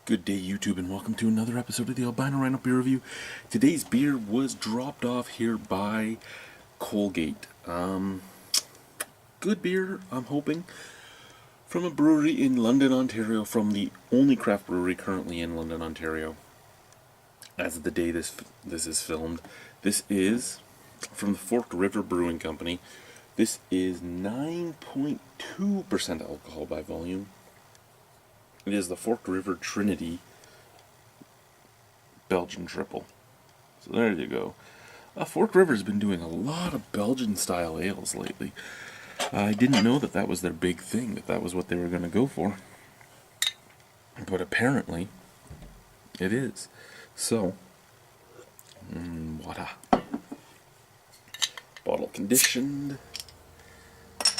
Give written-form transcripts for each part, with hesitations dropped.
Good day, YouTube, and welcome to another episode of the Albino Rhino Beer Review. Today's beer was dropped off here by Colgate. Good beer, I'm hoping, from a brewery in London, Ontario, from the only craft brewery currently in London, Ontario. As of the day this is filmed, this is from the Forked River Brewing Company. This is 9.2% alcohol by volume. It is the Forked River Trinity Belgian Triple. So there you go. Forked River's been doing a lot of Belgian-style ales lately. I didn't know that was their big thing, that was what they were going to go for. But apparently, it is. So, voila. Bottle conditioned.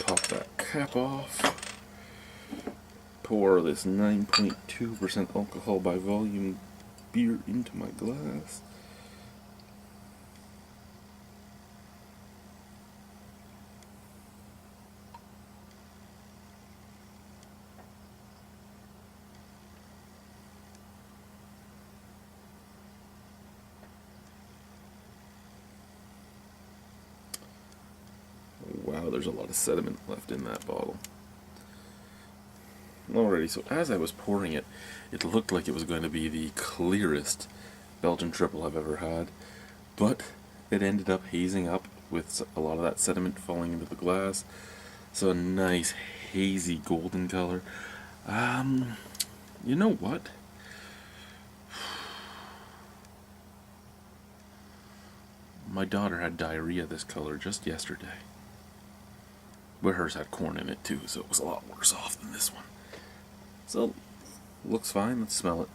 Pop that cap off. Pour this 9.2% alcohol by volume beer into my glass. Wow, there's a lot of sediment left in that bottle. Alrighty, so as I was pouring it, it looked like it was going to be the clearest Belgian triple I've ever had, but it ended up hazing up with a lot of that sediment falling into the glass, so a nice hazy golden color. You know what? My daughter had diarrhea this color just yesterday. But hers had corn in it too, so it was a lot worse off than this one. So, looks fine. Let's smell it.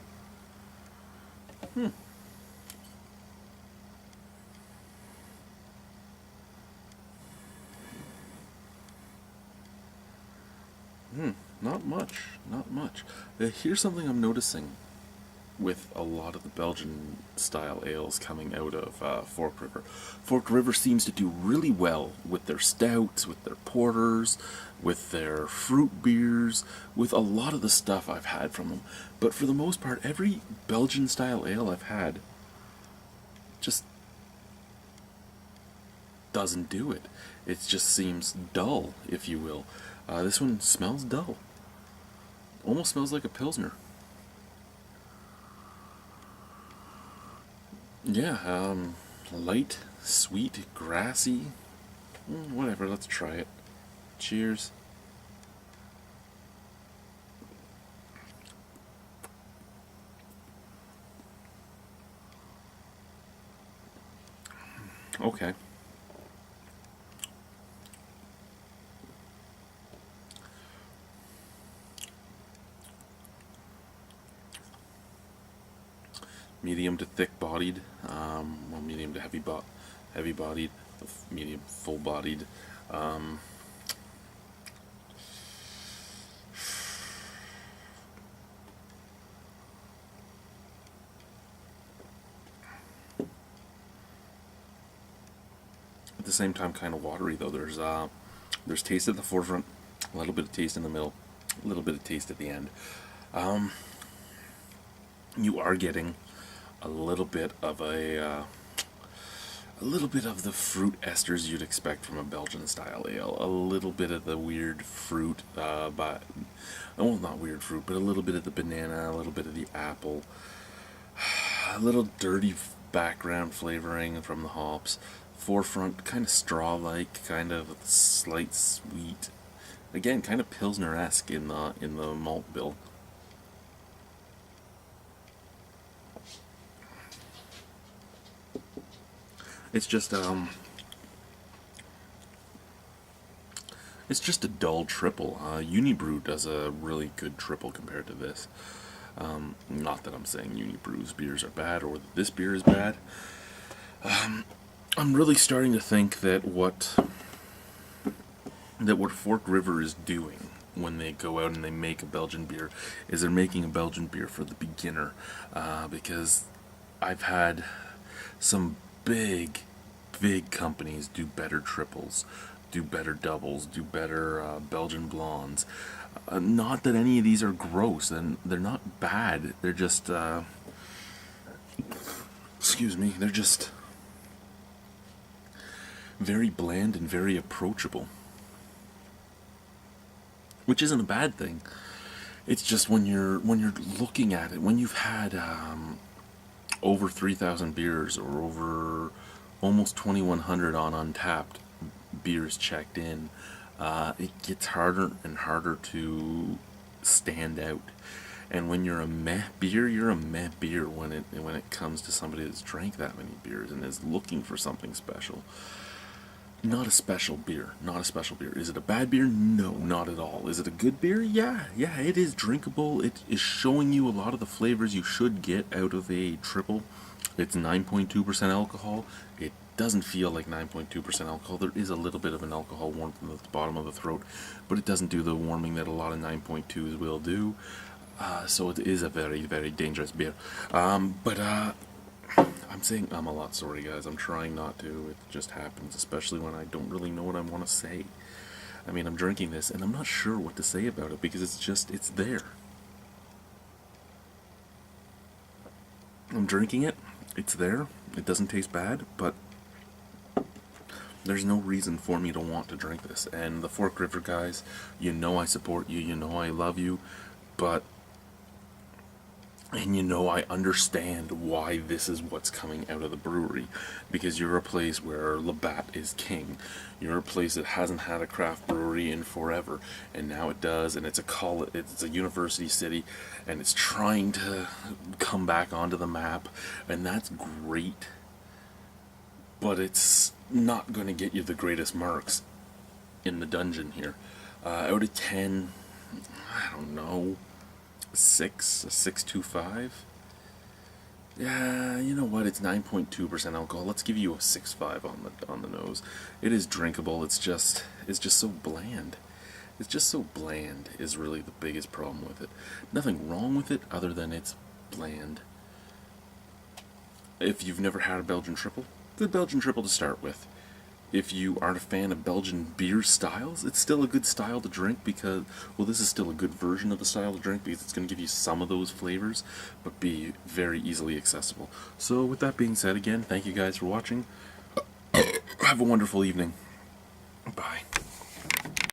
Not much. Not much. Here's something I'm noticing with a lot of the Belgian style ales coming out of Forked River. Forked River seems to do really well with their stouts, with their porters, with their fruit beers, with a lot of the stuff I've had from them. But for the most part, every Belgian style ale I've had just doesn't do it. It just seems dull, if you will. This one smells dull. Almost smells like a Pilsner. Yeah, light, sweet, grassy. Whatever, let's try it. Cheers. Okay. Medium to thick bodied, well, medium to heavy bodied, medium full bodied. At the same time, kind of watery though. There's taste at the forefront, a little bit of taste in the middle, a little bit of taste at the end. You are getting a little bit of the fruit esters you'd expect from a Belgian style ale. A little bit of the weird fruit, well, not weird fruit, but a little bit of the banana, a little bit of the apple, a little dirty background flavoring from the hops. Forefront, kind of straw-like, kind of slight sweet. Again, kind of Pilsner-esque in the malt bill. It's just a dull triple. Unibrew does a really good triple compared to this. Not that I'm saying Unibrew's beers are bad or that this beer is bad. I'm really starting to think that what Forked River is doing when they go out and they make a Belgian beer is they're making a Belgian beer for the beginner, because I've had some big companies do better triples do better doubles, do better Belgian blondes. Not that any of these are gross, and they're not bad. They're just, excuse me, they're just very bland and very approachable. Which isn't a bad thing. It's just when you're looking at it, when you've had over 3,000 beers or over almost 2,100 on Untapped beers checked in, it gets harder and harder to stand out. And when you're a meh beer, you're a meh beer when it comes to somebody that's drank that many beers and is looking for something special. Not a special beer. Not a special beer. Is it a bad beer? No, not at all. Is it a good beer? Yeah, it is drinkable. It is showing you a lot of the flavors you should get out of a triple. It's 9.2% alcohol. It doesn't feel like 9.2% alcohol. There is a little bit of an alcohol warmth in the bottom of the throat, but it doesn't do the warming that a lot of 9.2s will do. So it is a very, very dangerous beer. I'm saying a lot, sorry guys. I'm trying not to. It just happens, especially when I don't really know what I want to say. I mean, I'm drinking this and I'm not sure what to say about it because it's there. I'm drinking it. It's there. It doesn't taste bad, but there's no reason for me to want to drink this. And the Fork River guys, you know I support you. You know I love you, but and you know I understand why this is what's coming out of the brewery, because you're a place where Labatt is king. You're a place that hasn't had a craft brewery in forever, and now it does, and it's a university city, and it's trying to come back onto the map, and that's great, but it's not going to get you the greatest marks in the dungeon here. Out of 10, I don't know, a 6.25. Yeah, you know what? It's 9.2% alcohol. Let's give you a 6.5 on the nose. It is drinkable. It's just so bland. It's just so bland is really the biggest problem with it. Nothing wrong with it other than it's bland. If you've never had a Belgian triple, good Belgian triple to start with. If you aren't a fan of Belgian beer styles, it's still a good style to drink because, well, this is still a good version of the style to drink because it's going to give you some of those flavors, but be very easily accessible. So with that being said, again, thank you guys for watching. Have a wonderful evening. Bye.